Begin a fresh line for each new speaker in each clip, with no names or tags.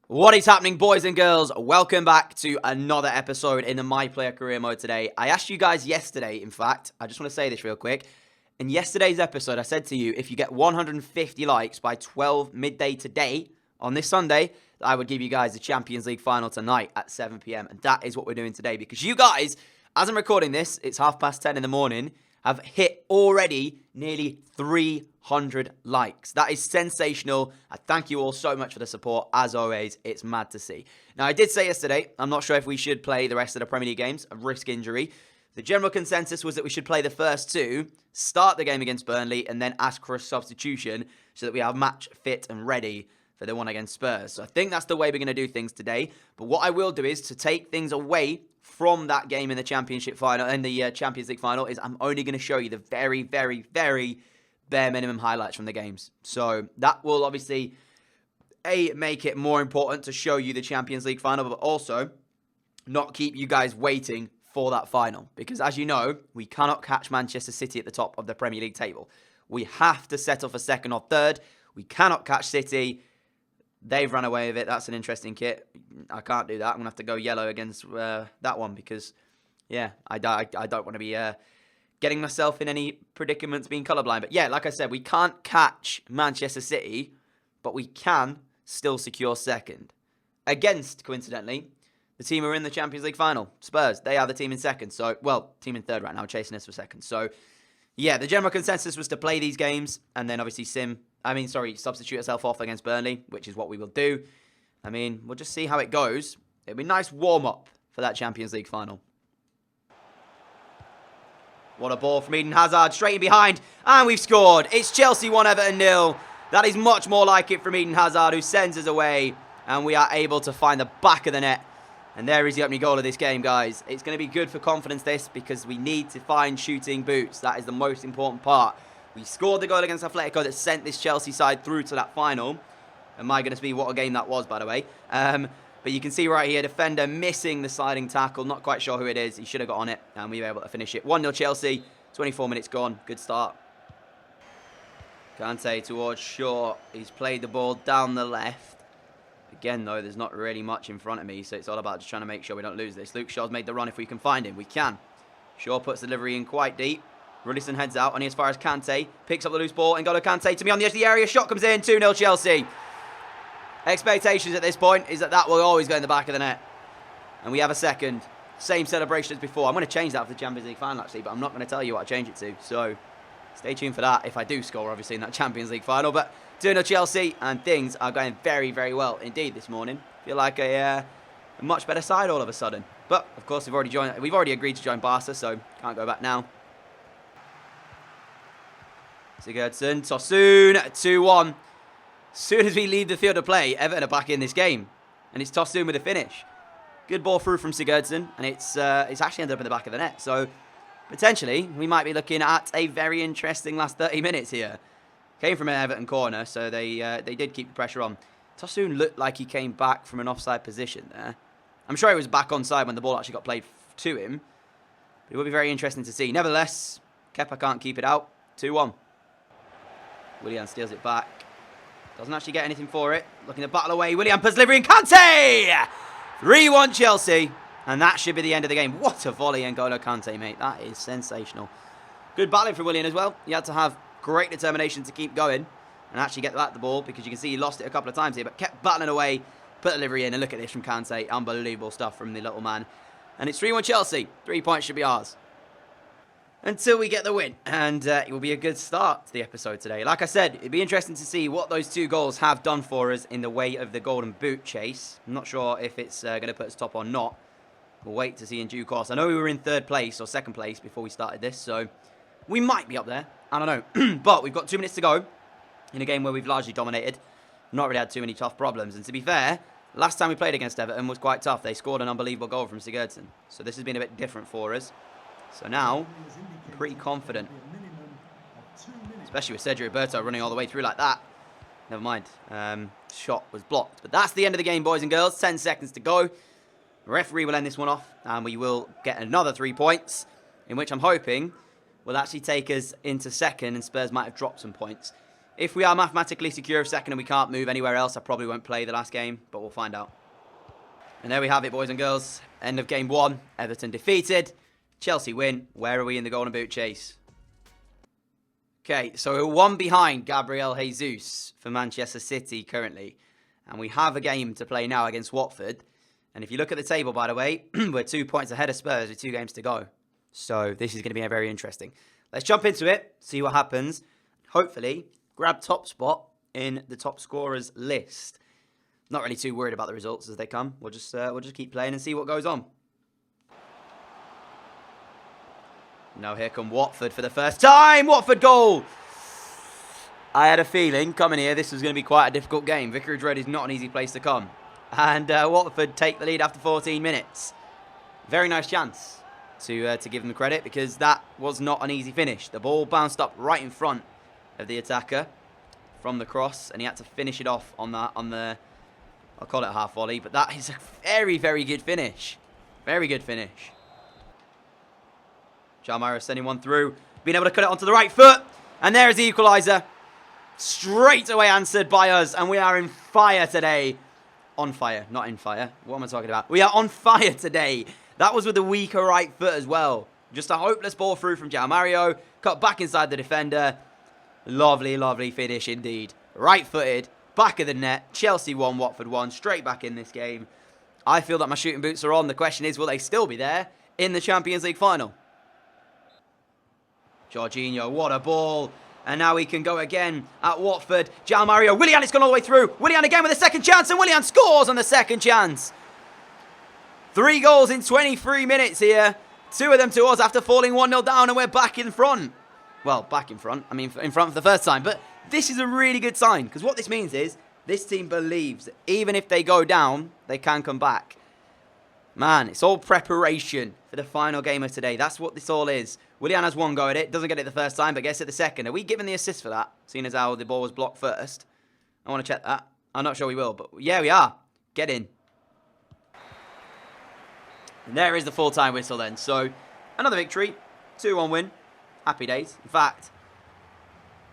What is happening, boys and girls? Welcome back to another episode in the My Player Career Mode today. I asked you guys yesterday, in fact, I just want to say this real quick. In yesterday's episode, I said to you, if you get 150 likes by 12 midday today, on this Sunday, I would give you guys the Champions League final tonight at 7 p.m. And that is what we're doing today. Because you guys, as I'm recording this, it's 10:30 in the morning, have hit already nearly 300 likes. That is sensational. I thank you all so much for the support. As always, it's mad to see. Now, I did say yesterday, I'm not sure if we should play the rest of the Premier League games, a risk injury. The general consensus was that we should play the first two, start the game against Burnley, and then ask for a substitution so that we are match fit and ready for the one against Spurs. So I think that's the way we're going to do things today. But what I will do is to take things away from that game in the Championship final and the Champions League final is I'm only going to show you the very, very, very bare minimum highlights from the games. So that will obviously make it more important to show you the Champions League final, but also not keep you guys waiting for that final. Because as you know, we cannot catch Manchester City at the top of the Premier League table. We have to settle for second or third. We cannot catch City. They've run away with it. That's an interesting kit. I can't do that. I'm going to have to go yellow against that one because, yeah, I don't want to be getting myself in any predicaments being colourblind. But, yeah, like I said, we can't catch Manchester City, but we can still secure second. Against, coincidentally, the team who are in the Champions League final, Spurs. They are the team in second. So, well, team in third right now, chasing us for second. So, yeah, the general consensus was to play these games and then obviously substitute yourself off against Burnley, which is what we will do. I mean, we'll just see how it goes. It'll be a nice warm-up for that Champions League final. What a ball from Eden Hazard, straight in behind, and we've scored. It's Chelsea 1, Everton 0. That is much more like it from Eden Hazard, who sends us away, and we are able to find the back of the net. And there is the opening goal of this game, guys. It's going to be good for confidence, this, because we need to find shooting boots. That is the most important part. We scored the goal against Atletico that sent this Chelsea side through to that final. And my goodness me, what a game that was, by the way. But you can see right here, defender missing the sliding tackle. Not quite sure who it is. He should have got on it, and we were able to finish it. 1-0 Chelsea, 24 minutes gone. Good start. Kante towards Shaw. He's played the ball down the left. Again, though, there's not really much in front of me, so it's all about just trying to make sure we don't lose this. Luke Shaw's made the run if we can find him. We can. Shaw puts the delivery in quite deep. Rullison heads out, only as far as Kante. Picks up the loose ball. N'Golo Kante to me on the edge of the area. Shot comes in. 2-0 Chelsea. Expectations at this point is that will always go in the back of the net. And we have a second. Same celebration as before. I'm going to change that for the Champions League final, actually, but I'm not going to tell you what I change it to. So stay tuned for that if I do score, obviously, in that Champions League final. But 2-0 Chelsea, and things are going very, very well indeed this morning. Feel like a much better side all of a sudden. But, of course, we've already agreed to join Barca, so can't go back now. Sigurdsson, Tosun, 2-1. As soon as we leave the field of play, Everton are back in this game. And it's Tosun with a finish. Good ball through from Sigurdsson, and it's actually ended up in the back of the net. So, potentially, we might be looking at a very interesting last 30 minutes here. Came from an Everton corner, so they did keep the pressure on. Tosun looked like he came back from an offside position there. I'm sure he was back onside when the ball actually got played to him. But it will be very interesting to see. Nevertheless, Kepa can't keep it out. 2-1. Willian steals it back. Doesn't actually get anything for it. Looking to battle away. Willian puts delivery in Kante! 3-1 Chelsea. And that should be the end of the game. What a volley, N'Golo Kante, mate. That is sensational. Good battling from Willian as well. He had to have great determination to keep going and actually get back the ball, because you can see he lost it a couple of times here, but kept battling away, put delivery in, and look at this from Kante. Unbelievable stuff from the little man. And it's 3-1 Chelsea. 3 points should be ours. Until we get the win. And it will be a good start to the episode today. Like I said, it'd be interesting to see what those 2 goals have done for us in the way of the golden boot chase. I'm not sure if it's going to put us top or not. We'll wait to see in due course. I know we were in 3rd place or 2nd place before we started this, so we might be up there. I don't know. But we've got 2 minutes to go in a game where we've largely dominated. Not really had too many tough problems. And to be fair, last time we played against Everton was quite tough. They scored an unbelievable goal from Sigurdsson. So this has been a bit different for us. So now, I'm pretty confident. Especially with Sergio Roberto running all the way through like that. Never mind. Shot was blocked. But that's the end of the game, boys and girls. 10 seconds to go. The referee will end this one off. And we will get another 3 points, in which I'm hoping will actually take us into second, and Spurs might have dropped some points. If we are mathematically secure of second and we can't move anywhere else, I probably won't play the last game, but we'll find out. And there we have it, boys and girls. End of game 1. Everton defeated. Chelsea win. Where are we in the Golden Boot chase? Okay, so we're 1 behind Gabriel Jesus for Manchester City currently. And we have a game to play now against Watford. And if you look at the table, by the way, we're 2 points ahead of Spurs with 2 games to go. So this is going to be very interesting. Let's jump into it, see what happens. Hopefully, grab top spot in the top scorers list. Not really too worried about the results as they come. We'll just keep playing and see what goes on. Now here come Watford for the first time. Watford goal. I had a feeling coming here this was going to be quite a difficult game. Vicarage Road is not an easy place to come. And Watford take the lead after 14 minutes. Very nice chance to give them credit because that was not an easy finish. The ball bounced up right in front of the attacker from the cross, and he had to finish it off on the I'll call it a half volley, but that is a very, very good finish. Very good finish. Jalmira sending one through, being able to cut it onto the right foot, and there is the equaliser. Straight away answered by us, and we are in fire today. On fire, not in fire. What am I talking about? We are on fire today. That was with the weaker right foot as well. Just a hopeless ball through from Jalmira, cut back inside the defender. Lovely, lovely finish indeed. Right-footed, back of the net. Chelsea 1, Watford 1. Straight back in this game. I feel that my shooting boots are on. The question is, will they still be there in the Champions League final? Jorginho, what a ball. And now we can go again at Watford. Jalmira, Willian, it's gone all the way through. Willian again with a second chance, and Willian scores on the second chance. 3 goals in 23 minutes here. 2 of them to us after falling 1-0 down, and we're back in front. Well, back in front. I mean, in front for the first time. But this is a really good sign, because what this means is this team believes that even if they go down, they can come back. Man, it's all preparation for the final game of today. That's what this all is. Willian has 1 go at it. Doesn't get it the first time, but gets it the second. Are we given the assist for that, seeing as how the ball was blocked first? I want to check that. I'm not sure we will, but yeah, we are. Get in. And there is the full-time whistle then. So, another victory. 2-1 win. Happy days. In fact,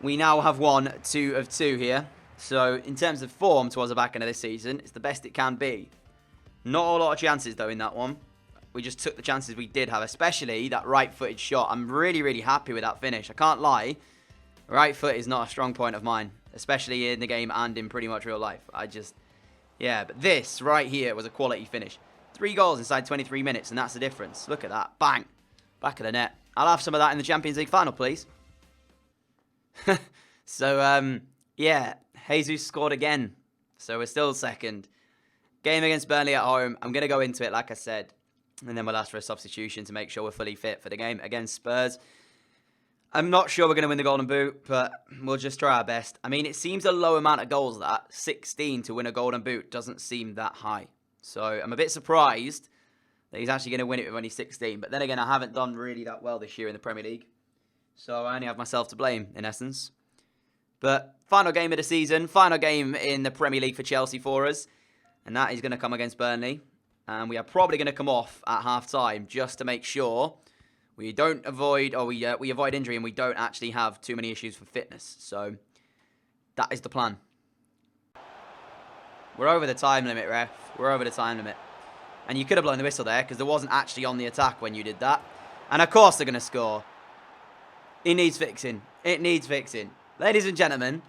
we now have won 2 of 2 here. So, in terms of form towards the back end of this season, it's the best it can be. Not a lot of chances, though, in that one. We just took the chances we did have, especially that right-footed shot. I'm really, really happy with that finish. I can't lie. Right foot is not a strong point of mine, especially in the game and in pretty much real life. Yeah, but this right here was a quality finish. 3 goals inside 23 minutes, and that's the difference. Look at that. Bang. Back of the net. I'll have some of that in the Champions League final, please. So, yeah, Jesus scored again. So we're still second. Game against Burnley at home. I'm going to go into it, like I said. And then we'll ask for a substitution to make sure we're fully fit for the game against Spurs. I'm not sure we're going to win the Golden Boot, but we'll just try our best. I mean, it seems a low amount of goals, that. 16 to win a Golden Boot doesn't seem that high. So I'm a bit surprised that he's actually going to win it with only 16. But then again, I haven't done really that well this year in the Premier League. So I only have myself to blame, in essence. But final game of the season, final game in the Premier League for Chelsea for us. And that is going to come against Burnley. And we are probably going to come off at half-time just to make sure we don't avoid, or we avoid injury and we don't actually have too many issues for fitness. So that is the plan. We're over the time limit, ref. We're over the time limit. And you could have blown the whistle there because there wasn't actually on the attack when you did that. And of course they're going to score. It needs fixing. It needs fixing. Ladies and gentlemen,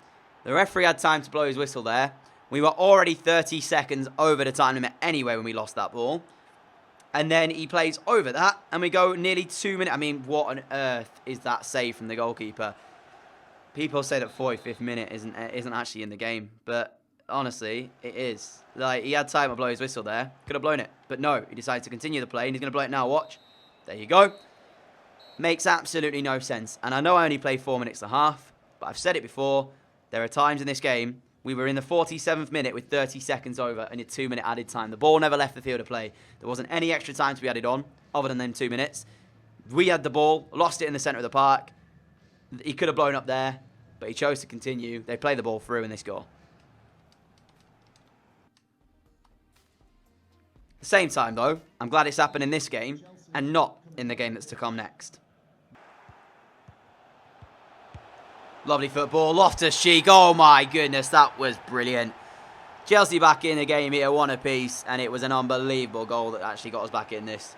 the referee had time to blow his whistle there. We were already 30 seconds over the time limit anyway when we lost that ball. And then he plays over that, and we go nearly 2 minutes. I mean, what on earth is that save from the goalkeeper? People say that 45th minute isn't actually in the game, but honestly, it is. Like, he had time to blow his whistle there. Could have blown it, but no. He decided to continue the play, and he's going to blow it now. Watch. There you go. Makes absolutely no sense. And I know I only played 4 minutes and a half, but I've said it before. There are times in this game we were in the 47th minute with 30 seconds over and a 2-minute added time. The ball never left the field of play. There wasn't any extra time to be added on other than them 2 minutes. We had the ball, lost it in the centre of the park. He could have blown up there, but he chose to continue. They play the ball through and they score. At the same time, though, I'm glad it's happened in this game and not in the game that's to come next. Lovely football. Loftus-Cheek. Oh, my goodness. That was brilliant. Chelsea back in the game here, 1 apiece. And it was an unbelievable goal that actually got us back in this.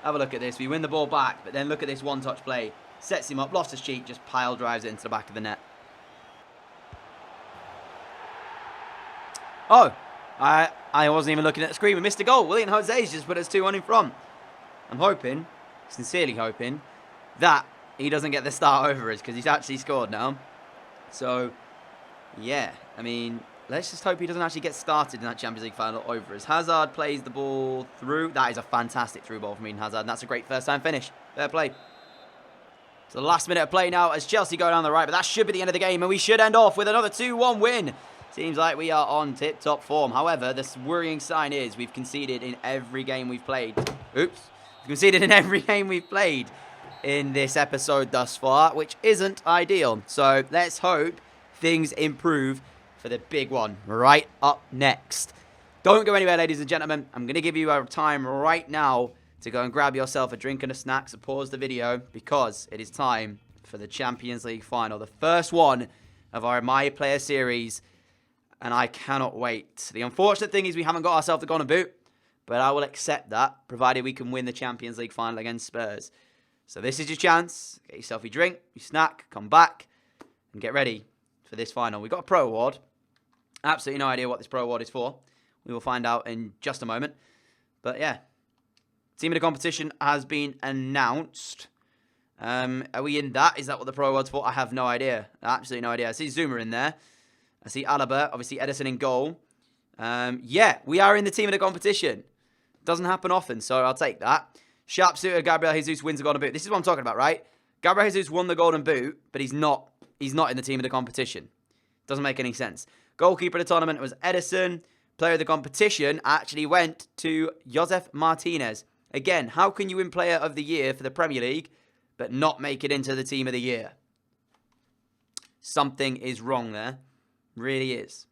Have a look at this. We win the ball back, but then look at this one-touch play. Sets him up. Loftus-Cheek just pile drives it into the back of the net. Oh, I wasn't even looking at the screen. We missed a goal. William Jose's just put us 2-1 in front. I'm hoping, sincerely hoping, that he doesn't get the start over us because he's actually scored now. So, yeah, I mean, let's just hope he doesn't actually get started in that Champions League final over us. Hazard plays the ball through. That is a fantastic through ball from Eden Hazard, and that's a great first-time finish. Fair play. So the last minute of play now as Chelsea go down the right, but that should be the end of the game, and we should end off with another 2-1 win. Seems like we are on tip-top form. However, the worrying sign is we've conceded in every game we've played. Oops. We've conceded in every game we've played in this episode thus far, which isn't ideal. So let's hope things improve for the big one right up next. Don't go anywhere, ladies and gentlemen. I'm going to give you a time right now to go and grab yourself a drink and a snack. So pause the video because it is time for the Champions League final. The first one of our My Player series. And I cannot wait. The unfortunate thing is we haven't got ourselves the golden boot. But I will accept that, provided we can win the Champions League final against Spurs. So this is your chance. Get yourself your drink, your snack, come back, and get ready for this final. We've got a Pro Award. Absolutely no idea what this Pro Award is for. We will find out in just a moment. But yeah, team of the competition has been announced. Are we in that? Is that what the Pro Award's for? I have no idea. Absolutely no idea. I see Zuma in there. I see Alaba, obviously Edison in goal. Yeah, we are in the team of the competition. Doesn't happen often, so I'll take that. Sharpshooter Gabriel Jesus wins the Golden Boot. This is what I'm talking about, right? Gabriel Jesus won the Golden Boot, but he's not in the team of the competition. Doesn't make any sense. Goalkeeper of the tournament was Edison. Player of the competition actually went to Josef Martinez. Again, how can you win Player of the Year for the Premier League, but not make it into the team of the year? Something is wrong there. Really is.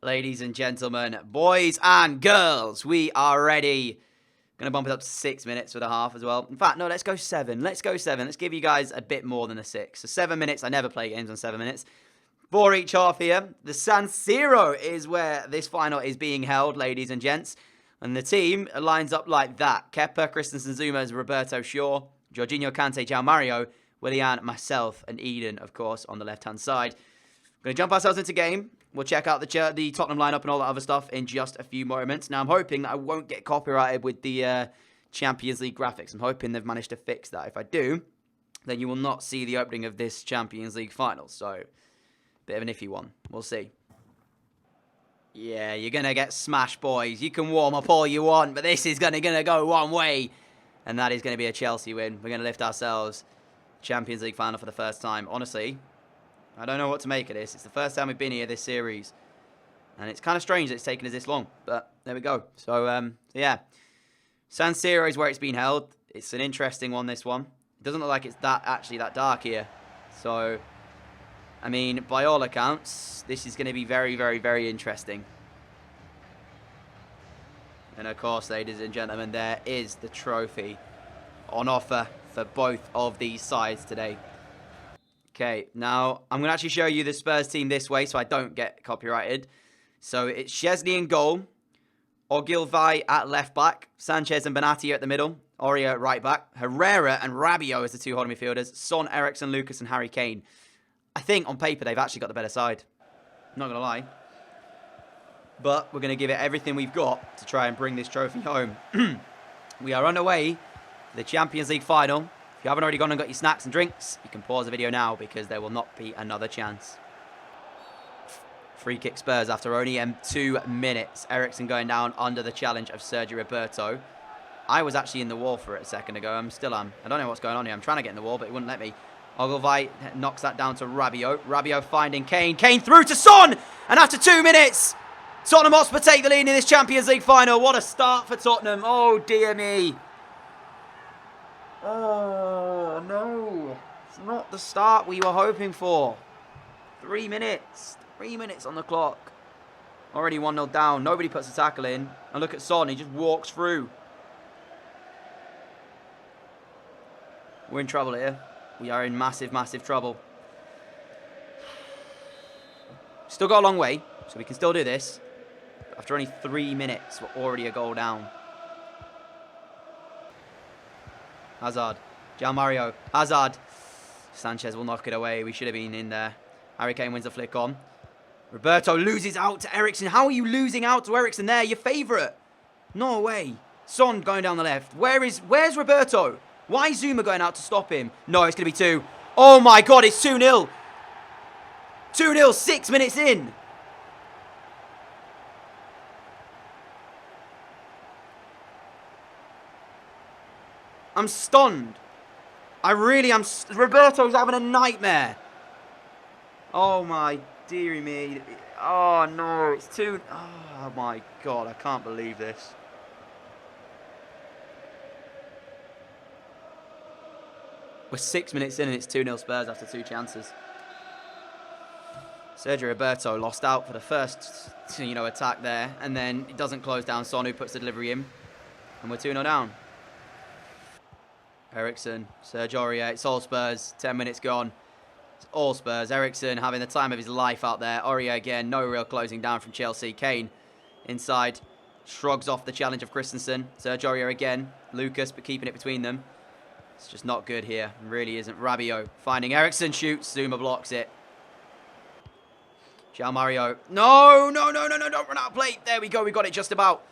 Ladies and gentlemen, boys and girls, we are ready. Going to bump it up to 6 minutes for the half as well. In fact, no, let's go 7. Let's go 7. Let's give you guys a bit more than a 6. So 7 minutes. I never play games on 7 minutes. 4 each half here. The San Siro is where this final is being held, ladies and gents. And the team lines up like that. Kepa, Christensen, Zuma, Roberto Shaw, Jorginho, Kante, João Mario, Willian, myself, and Eden, of course, on the left-hand side. We're going to jump ourselves into game. We'll check out the Tottenham lineup and all that other stuff in just a few moments. Now, I'm hoping that I won't get copyrighted with the Champions League graphics. I'm hoping they've managed to fix that. If I do, then you will not see the opening of this Champions League final. So, bit of an iffy one. We'll see. Yeah, you're going to get smashed, boys. You can warm up all you want, but this is going to go one way. And that is going to be a Chelsea win. We're going to lift ourselves Champions League final for the first time. Honestly, I don't know what to make of this. It's the first time we've been here this series. And it's kind of strange that it's taken us this long. But there we go. So, yeah. San Siro is where it's been held. It's an interesting one, this one. It doesn't look like it's actually that dark here. So, I mean, by all accounts, this is going to be very, very, very interesting. And of course, ladies and gentlemen, there is the trophy on offer for both of these sides today. Okay, now I'm going to actually show you the Spurs team this way so I don't get copyrighted. So it's Szczesny in goal, Ogilvy at left back, Sanchez and Benatia at the middle, Aurier at right back, Herrera and Rabiot as the two holding midfielders, Son, Eriksen, Lucas and Harry Kane. I think on paper they've actually got the better side. I'm not going to lie. But we're going to give it everything we've got to try and bring this trophy home. We are on the way to the Champions League final. If you haven't already gone and got your snacks and drinks, you can pause the video now because there will not be another chance. Free kick Spurs after only 2 minutes. Eriksen going down under the challenge of Sergio Roberto. I was actually in the wall for it a second ago. I don't know what's going on here. I'm trying to get in the wall, but it wouldn't let me. Ogilvy knocks that down to Rabiot. Rabiot finding Kane. Kane through to Son! And after 2 minutes, Tottenham Hotspur take the lead in this Champions League final. What a start for Tottenham. Oh, dear me. Oh, no. It's not the start we were hoping for. 3 minutes. 3 minutes on the clock. Already 1-0 down. Nobody puts a tackle in. And look at Son. He just walks through. We're in trouble here. We are in massive, massive trouble. Still got a long way, so we can still do this. But after only 3 minutes, we're already a goal down. Hazard. Mario. Hazard. Sanchez will knock it away. We should have been in there. Harry Kane wins the flick on. Roberto loses out to Eriksen. How are you losing out to Eriksen there? Your favourite. No way. Son going down the left. Where's Roberto? Why is Zuma going out to stop him? No, it's going to be 2. Oh my God, it's 2-0. 2-0, 6 minutes in. I'm stunned. I really am. Roberto's having a nightmare. Oh my dearie me. Oh no, it's 2. Oh my God, I can't believe this. We're 6 minutes in and it's 2-0 Spurs after 2 chances. Sergio Roberto lost out for the first, attack there. And then it doesn't close down. Son, who puts the delivery in. And we're 2-0 down. Eriksen, Serge Aurier, it's all Spurs. 10 minutes gone. It's all Spurs. Eriksen having the time of his life out there. Aurier again, no real closing down from Chelsea. Kane inside, shrugs off the challenge of Christensen. Serge Aurier again. Lucas, but keeping it between them. It's just not good here. It really isn't. Rabiot finding Eriksen, shoots. Zuma blocks it. Mario. No, don't run out of play. There we go, we got it just about.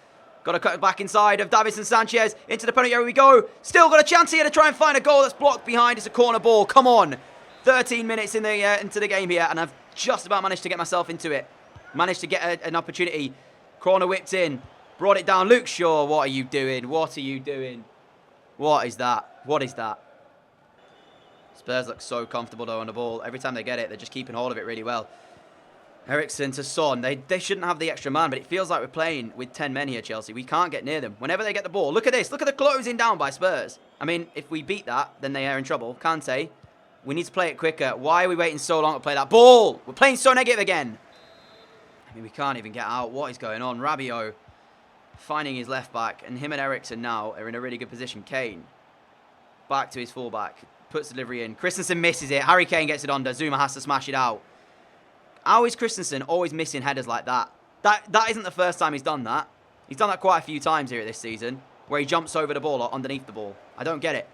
Got to cut it back inside of Davinson Sanchez. Into the penalty area we go. Still got a chance here to try and find a goal that's blocked behind. It's a corner ball. Come on. 13 minutes in into the game here, and I've just about managed to get myself into it. Managed to get an opportunity. Corner whipped in. Brought it down. Luke Shaw, what are you doing? What are you doing? What is that? What is that? Spurs look so comfortable though on the ball. Every time they get it, they're just keeping hold of it really well. Eriksen to Son. They shouldn't have the extra man, but it feels like we're playing with 10 men here, Chelsea. We can't get near them. Whenever they get the ball, look at this. Look at the closing down by Spurs. I mean, if we beat that, then they are in trouble. Kante, we need to play it quicker. Why are we waiting so long to play that ball? We're playing so negative again. I mean, we can't even get out. What is going on? Rabiot finding his left back, and him and Eriksen now are in a really good position. Kane back to his fullback. Puts the delivery in. Christensen misses it. Harry Kane gets it under. Zuma has to smash it out. How is Christensen always missing headers like that? That isn't the first time he's done that. He's done that quite a few times here this season, where he jumps over the ball or underneath the ball. I don't get it.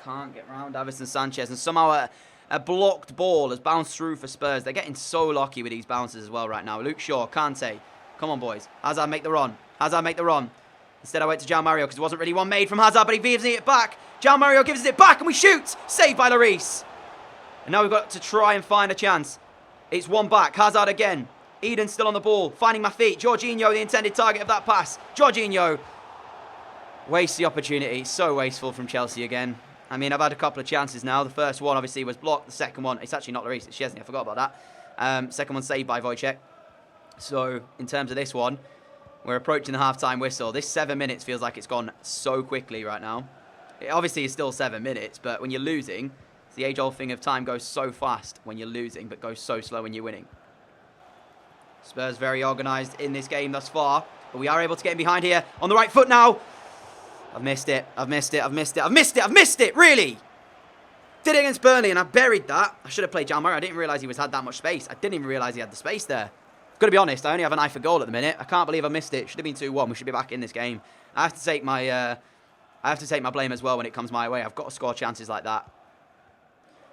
Can't get round Davinson Sanchez, and somehow a blocked ball has bounced through for Spurs. They're getting so lucky with these bounces as well right now. Luke Shaw, Kante. Come on, boys. Hazard make the run. Hazard make the run. Instead, I went to Mario because there wasn't really one made from Hazard, but he gives it back. Mario gives it back, and we shoot. Saved by Lloris. And now we've got to try and find a chance. It's one back. Hazard again. Eden still on the ball. Finding my feet. Jorginho, the intended target of that pass. Jorginho wastes the opportunity. So wasteful from Chelsea again. I mean, I've had a couple of chances now. The first one, obviously, was blocked. The second one, it's actually not Lloris. It's Szczesny. I forgot about that. Second one saved by Wojciech. So, in terms of this one, we're approaching the half-time whistle. This 7 minutes feels like it's gone so quickly right now. It obviously is still 7 minutes, but when you're losing, it's the age-old thing of time goes so fast when you're losing, but goes so slow when you're winning. Spurs very organised in this game thus far, but we are able to get in behind here on the right foot now. I've missed it. Really? Did it against Burnley, and I buried that. I should have played Mario. I didn't realise he had that much space. I didn't even realise he had the space there. I've got to be honest, I only have an eye for goal at the minute. I can't believe I missed it. Should have been 2-1. We should be back in this game. I have to take my blame as well when it comes my way. I've got to score chances like that.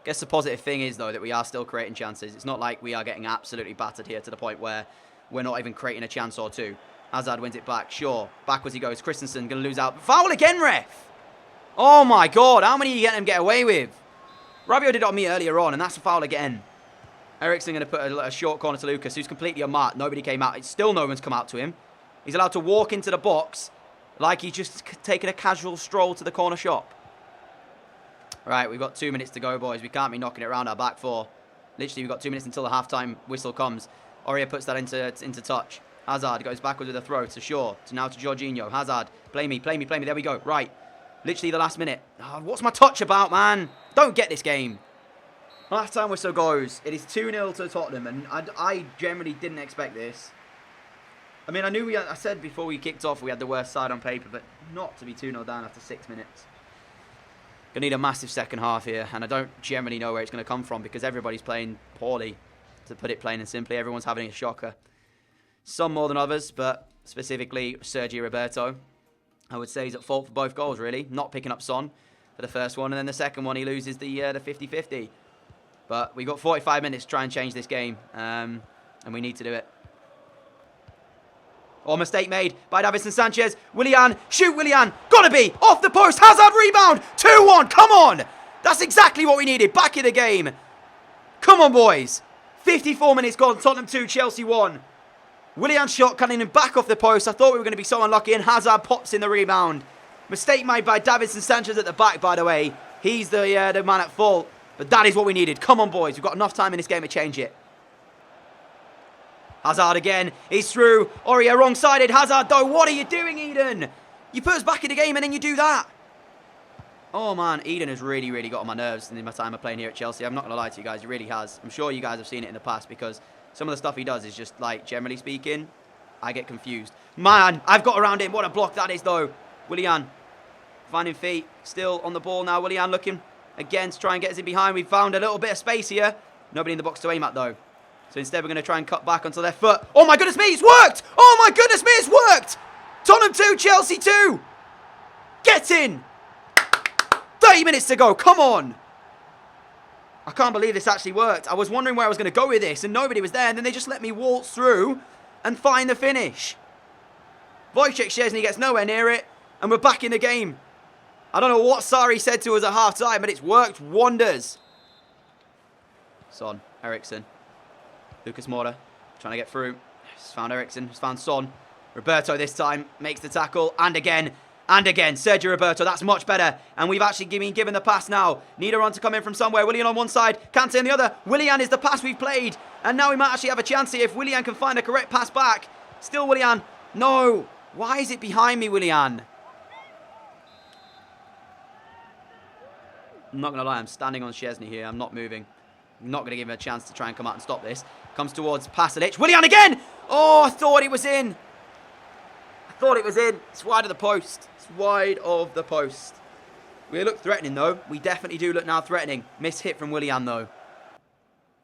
Guess the positive thing is, though, that we are still creating chances. It's not like we are getting absolutely battered here to the point where we're not even creating a chance or two. Hazard wins it back. Sure. Backwards he goes. Christensen going to lose out. Foul again, ref! Oh, my God. How many are you getting him get away with? Rabiot did it on me earlier on, and that's a foul again. Eriksen going to put a short corner to Lucas, who's completely unmarked. Nobody came out. It's still no one's come out to him. He's allowed to walk into the box like he's just taken a casual stroll to the corner shop. Right, we've got 2 minutes to go, boys. We can't be knocking it around our back four. Literally, we've got 2 minutes until the half-time whistle comes. Aurier puts that into touch. Hazard goes backwards with a throw to Shaw. Now to Jorginho. Hazard, play me. There we go. Right. Literally the last minute. Oh, what's my touch about, man? Don't get this game. Half-time whistle goes. It is 2-0 to Tottenham, and I generally didn't expect this. I mean, I said before we kicked off we had the worst side on paper, but not to be 2-0 down after 6 minutes. Going to need a massive second half here, and I don't generally know where it's going to come from because everybody's playing poorly, to put it plain and simply. Everyone's having a shocker. Some more than others, but specifically Sergio Roberto, I would say he's at fault for both goals, really. Not picking up Son for the first one, and then the second one he loses the 50-50. But we've got 45 minutes to try and change this game, and we need to do it. Oh, mistake made by Davinson Sanchez. Willian, shoot Willian. Gotta be. Off the post. Hazard rebound. 2-1. Come on. That's exactly what we needed. Back in the game. Come on, boys. 54 minutes gone. Tottenham 2, Chelsea 1. Willian's shot coming in back off the post. I thought we were going to be so unlucky, and Hazard pops in the rebound. Mistake made by Davinson Sanchez at the back, by the way. He's the man at fault. But that is what we needed. Come on, boys. We've got enough time in this game to change it. Hazard again. He's through. Aurier wrong-sided. Hazard, though. What are you doing, Eden? You put us back in the game and then you do that. Oh, man. Eden has really, really got on my nerves in my time of playing here at Chelsea. I'm not going to lie to you guys. He really has. I'm sure you guys have seen it in the past because some of the stuff he does is just, like, generally speaking, I get confused. Man, I've got around him. What a block that is, though. Willian. Finding feet. Still on the ball now. Willian looking again to try and get us in behind. We've found a little bit of space here. Nobody in the box to aim at, though. So instead, we're going to try and cut back onto their foot. Oh, my goodness me, it's worked! Oh, my goodness me, it's worked! Tottenham 2, Chelsea 2! Get in! 30 minutes to go, come on! I can't believe this actually worked. I was wondering where I was going to go with this, and nobody was there, and then they just let me waltz through and find the finish. Wojciech Szczesny gets nowhere near it, and we're back in the game. I don't know what Sarri said to us at half-time, but it's worked wonders. Son, Eriksen. Lucas Moura trying to get through. He's found Eriksen. He's found Son. Roberto this time makes the tackle. And again. And again. Sergio Roberto. That's much better. And we've actually been given the pass now. Need a run to come in from somewhere. Willian on one side. Kante on the other. Willian is the pass we've played. And now we might actually have a chance here if Willian can find a correct pass back. Still Willian. No. Why is it behind me, Willian? I'm not going to lie. I'm standing on Szczesny here. I'm not moving. I'm not going to give him a chance to try and come out and stop this. Comes towards Pasalic. Willian again! Oh, I thought it was in. I thought it was in. It's wide of the post. It's wide of the post. We look threatening, though. We definitely do look now threatening. Miss hit from Willian, though.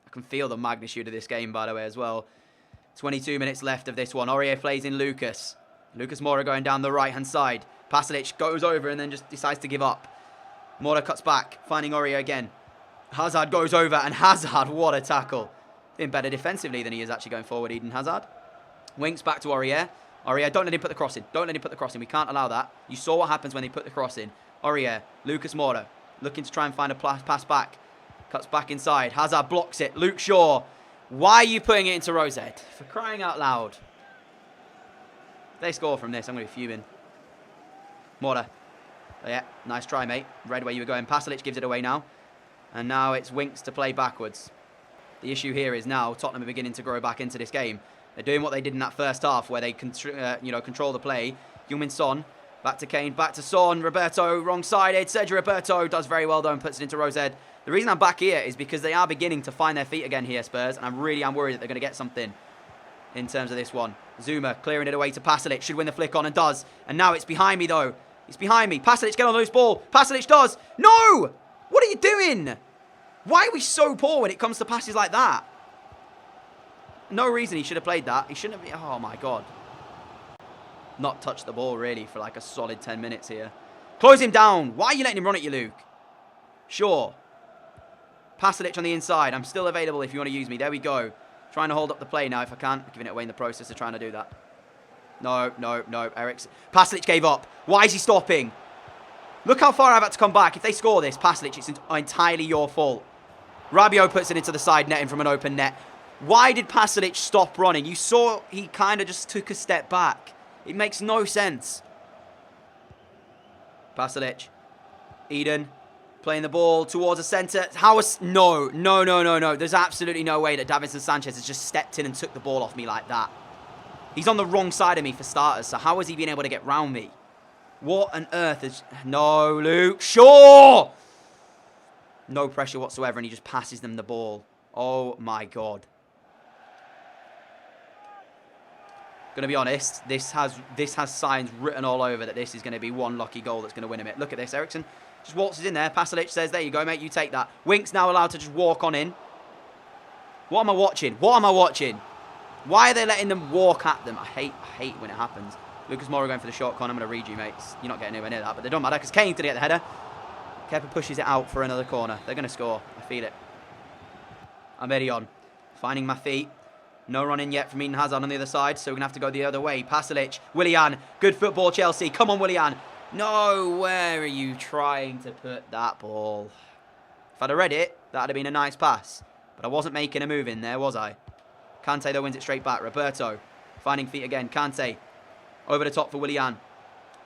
I can feel the magnitude of this game, by the way, as well. 22 minutes left of this one. Aurier plays in Lucas. Lucas Moura going down the right-hand side. Pasalic goes over and then just decides to give up. Moura cuts back, finding Aurier again. Hazard goes over, and Hazard, what a tackle. Doing better defensively than he is actually going forward, Eden Hazard. Winks back to Aurier. Aurier, don't let him put the cross in. Don't let him put the cross in. We can't allow that. You saw what happens when they put the cross in. Aurier, Lucas Moura, looking to try and find a pass back. Cuts back inside. Hazard blocks it. Luke Shaw. Why are you putting it into Rosette? For crying out loud. If they score from this, I'm going to be fuming. Moura. Oh, yeah, nice try, mate. Read where you were going. Pasalic gives it away now. And now it's Winks to play backwards. The issue here is now Tottenham are beginning to grow back into this game. They're doing what they did in that first half where they control the play. Heung-min Son, back to Kane, back to Son. Roberto, wrong-sided. Sergio Roberto does very well, though, and puts it into Rosette. The reason I'm back here is because they are beginning to find their feet again here, Spurs. And I really am worried that they're going to get something in terms of this one. Zuma clearing it away to Pasalic. Should win the flick on and does. And now it's behind me, though. It's behind me. Pasalic get on the loose ball. Pasalic does. No! What are you doing? Why are we so poor when it comes to passes like that? No reason he should have played that. He shouldn't have been... Oh, my God. Not touched the ball, really, for like a solid 10 minutes here. Close him down. Why are you letting him run at you, Luke? Sure. Pasalic on the inside. I'm still available if you want to use me. There we go. Trying to hold up the play now if I can. Giving it away in the process of trying to do that. No. Eriksen. Pasalic gave up. Why is he stopping? Look how far I've had to come back. If they score this, Pasalic, it's entirely your fault. Rabiot puts it into the side netting from an open net. Why did Pasalic stop running? You saw he kind of just took a step back. It makes no sense. Pasalic. Eden. Playing the ball towards the centre. No. There's absolutely no way that Davinson Sanchez has just stepped in and took the ball off me like that. He's on the wrong side of me for starters, so how has he been able to get round me? What on earth is... No, Luke. Sure! No pressure whatsoever, and he just passes them the ball. Oh, my God. Going to be honest, this has signs written all over that this is going to be one lucky goal that's going to win him it. Look at this, Eriksen. Just waltzes in there. Pasalic says, there you go, mate, you take that. Winks now allowed to just walk on in. What am I watching? What am I watching? Why are they letting them walk at them? I hate when it happens. Lucas Moura going for the short corner. I'm going to read you, mates. You're not getting anywhere near that, but they don't matter because Kane's going to get the header. Kepa pushes it out for another corner. They're going to score. I feel it. I'm ready on. Finding my feet. No run in yet from Eden Hazard on the other side, so we're going to have to go the other way. Pasalic, Willian, good football, Chelsea. Come on, Willian. No, where are you trying to put that ball? If I'd have read it, that would have been a nice pass. But I wasn't making a move in there, was I? Kante, though, wins it straight back. Roberto, finding feet again. Kante, over the top for Willian.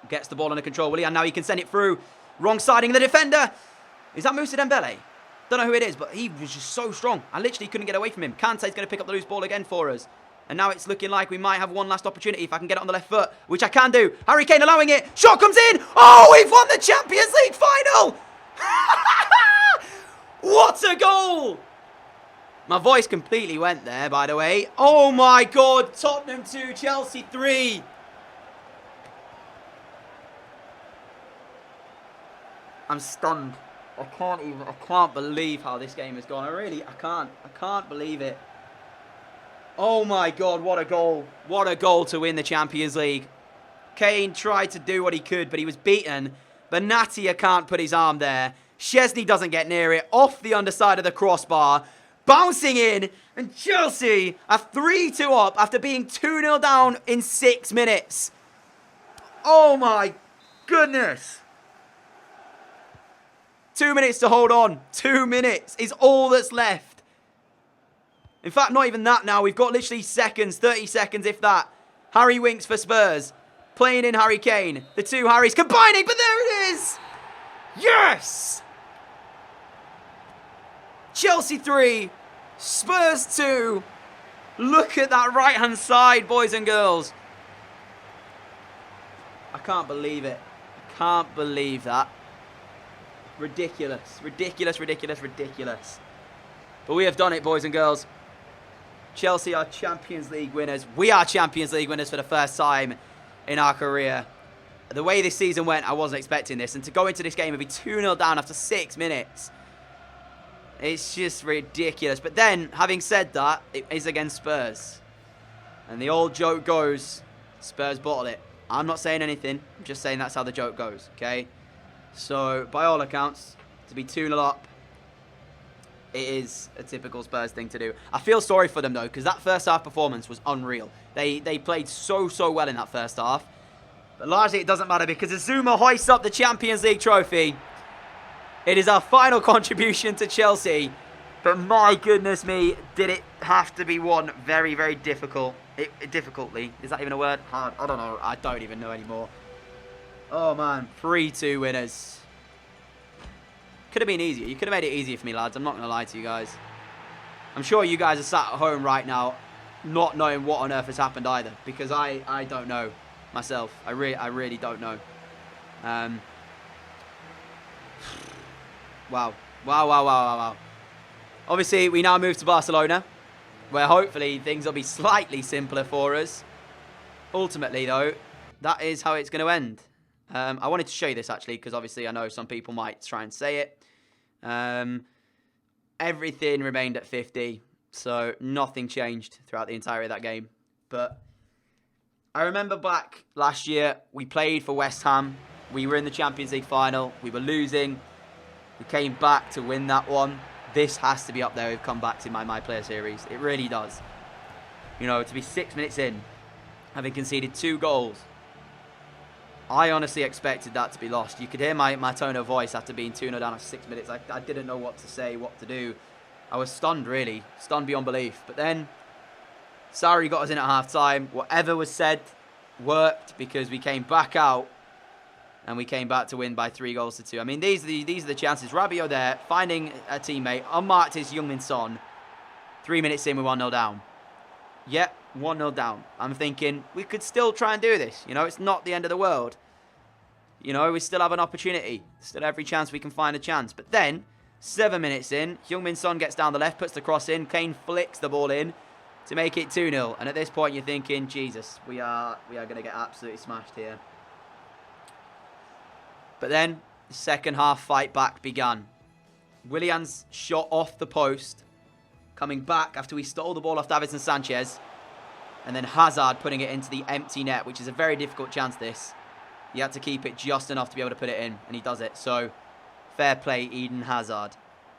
Gets the ball under control. Willian, now he can send it through. Wrong siding the defender. Is that Moussa Dembele? Don't know who it is, but he was just so strong. I literally couldn't get away from him. Kante's going to pick up the loose ball again for us. And now it's looking like we might have one last opportunity if I can get it on the left foot, which I can do. Harry Kane allowing it. Shot comes in. Oh, we've won the Champions League final. What a goal. My voice completely went there, by the way. Oh, my God. Tottenham 2, Chelsea 3. I'm stunned. I can't believe how this game has gone. I can't believe it. Oh my God, what a goal. What a goal to win the Champions League. Kane tried to do what he could, but he was beaten. Benatia can't put his arm there. Szczesny doesn't get near it. Off the underside of the crossbar. Bouncing in. And Chelsea are 3-2 up after being 2-0 down in 6 minutes. Oh my goodness. 2 minutes to hold on. 2 minutes is all that's left. In fact, not even that now. We've got literally seconds, 30 seconds if that. Harry Winks for Spurs. Playing in Harry Kane. The two Harrys combining, but there it is. Yes! Chelsea 3, Spurs 2. Look at that right-hand side, boys and girls. I can't believe it. I can't believe that. Ridiculous, ridiculous, ridiculous, ridiculous. But we have done it, boys and girls. Chelsea are Champions League winners. We are Champions League winners for the first time in our career. The way this season went, I wasn't expecting this. And to go into this game and be 2-0 down after 6 minutes, it's just ridiculous. But then, having said that, it is against Spurs. And the old joke goes, Spurs bottle it. I'm not saying anything. I'm just saying that's how the joke goes, okay? So, by all accounts, to be 2-0 up, it is a typical Spurs thing to do. I feel sorry for them, though, because that first half performance was unreal. They played so well in that first half. But largely it doesn't matter because Azuma hoists up the Champions League trophy. It is our final contribution to Chelsea. But my goodness me, did it have to be won very, very difficultly. Is that even a word? Hard. I don't know. I don't even know anymore. Oh, man. 3-2 winners. Could have been easier. You could have made it easier for me, lads. I'm not going to lie to you guys. I'm sure you guys are sat at home right now not knowing what on earth has happened either. Because I don't know myself. I really don't know. Wow. Obviously, we now move to Barcelona, where hopefully things will be slightly simpler for us. Ultimately, though, that is how it's going to end. I wanted to show you this, actually, because obviously I know some people might try and say it. Everything remained at 50, so nothing changed throughout the entirety of that game. But I remember back last year, we played for West Ham. We were in the Champions League final. We were losing. We came back to win that one. This has to be up there with comebacks in my player series. It really does. You know, to be 6 minutes in, having conceded 2 goals, I honestly expected that to be lost. You could hear my tone of voice after being 2-0 down after 6 minutes. I didn't know what to say, what to do. I was stunned, really. Stunned beyond belief. But then, Sarri got us in at half-time. Whatever was said worked because we came back out and we came back to win by 3-2. I mean, these are the chances. Rabiot there, finding a teammate, unmarked his Heung-min Son. 3 minutes in, we're 1-0 down. Yep, 1-0 down. I'm thinking, we could still try and do this. You know, it's not the end of the world. You know, we still have an opportunity. Still every chance we can find a chance. But then, 7 minutes in, Heung-min Son gets down the left, puts the cross in. Kane flicks the ball in to make it 2-0. And at this point, you're thinking, Jesus, we are going to get absolutely smashed here. But then, the second half fight back began. Willian's shot off the post, coming back after we stole the ball off Davinson Sanchez. And then Hazard putting it into the empty net, which is a very difficult chance, this. He had to keep it just enough to be able to put it in, and he does it. So, fair play, Eden Hazard.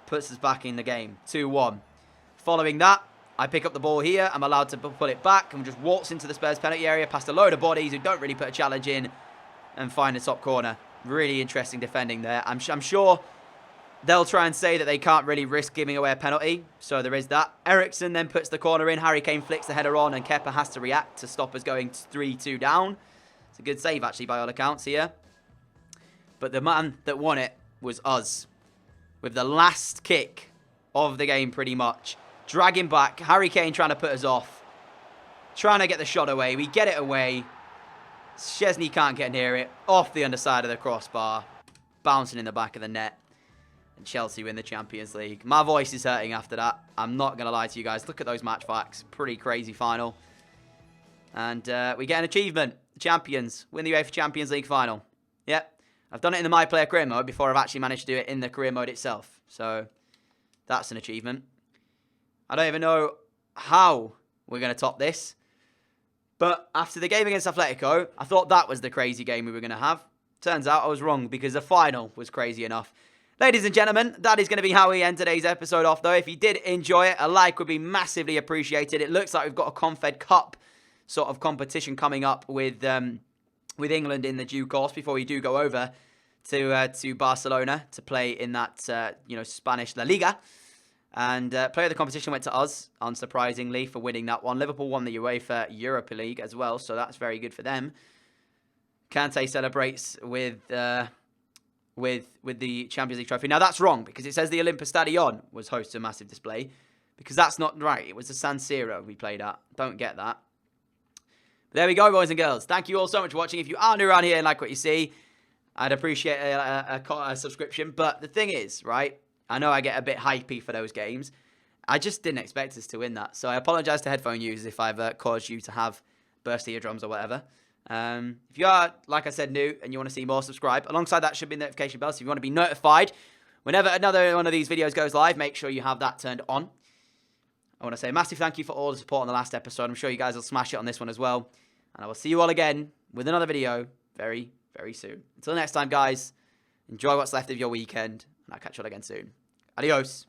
Puts us back in the game, 2-1. Following that, I pick up the ball here. I'm allowed to pull it back and just waltz into the Spurs penalty area past a load of bodies who don't really put a challenge in and find the top corner. Really interesting defending there. I'm sure they'll try and say that they can't really risk giving away a penalty. So there is that. Eriksson then puts the corner in. Harry Kane flicks the header on and Kepa has to react to stop us going 3-2 down. It's a good save actually by all accounts here. But the man that won it was us. With the last kick of the game pretty much. Dragging back. Harry Kane trying to put us off. Trying to get the shot away. We get it away. Szczesny can't get near it. Off the underside of the crossbar. Bouncing in the back of the net. And Chelsea win the Champions League. My voice is hurting after that. I'm not going to lie to you guys. Look at those match facts. Pretty crazy final. And we get an achievement. Champions. Win the UEFA Champions League final. Yep. I've done it in the My Player career mode before I've actually managed to do it in the career mode itself. So, that's an achievement. I don't even know how we're going to top this. But after the game against Atletico, I thought that was the crazy game we were going to have. Turns out I was wrong because the final was crazy enough. Ladies and gentlemen, that is going to be how we end today's episode off, though. If you did enjoy it, a like would be massively appreciated. It looks like we've got a Confed Cup sort of competition coming up with England in the due course before we do go over to Barcelona to play in that Spanish La Liga. And player of the competition went to us, unsurprisingly, for winning that one. Liverpool won the UEFA Europa League as well, so that's very good for them. Kante celebrates with the Champions League trophy. Now, that's wrong, because it says the Olympus Stadion was host to a massive display. Because that's not right. It was the San Siro we played at. Don't get that. But there we go, boys and girls. Thank you all so much for watching. If you are new around here and like what you see, I'd appreciate a subscription. But the thing is, right, I know I get a bit hypey for those games. I just didn't expect us to win that. So I apologise to headphone users if I've caused you to have burst eardrums or whatever. If you are, like I said, new and you want to see more, subscribe. Alongside that should be the notification bell. So if you want to be notified whenever another one of these videos goes live, make sure you have that turned on. I want to say a massive thank you for all the support on the last episode. I'm sure you guys will smash it on this one as well. And I will see you all again with another video very, very soon. Until next time, guys, enjoy what's left of your weekend. And I'll catch you all again soon. Adios.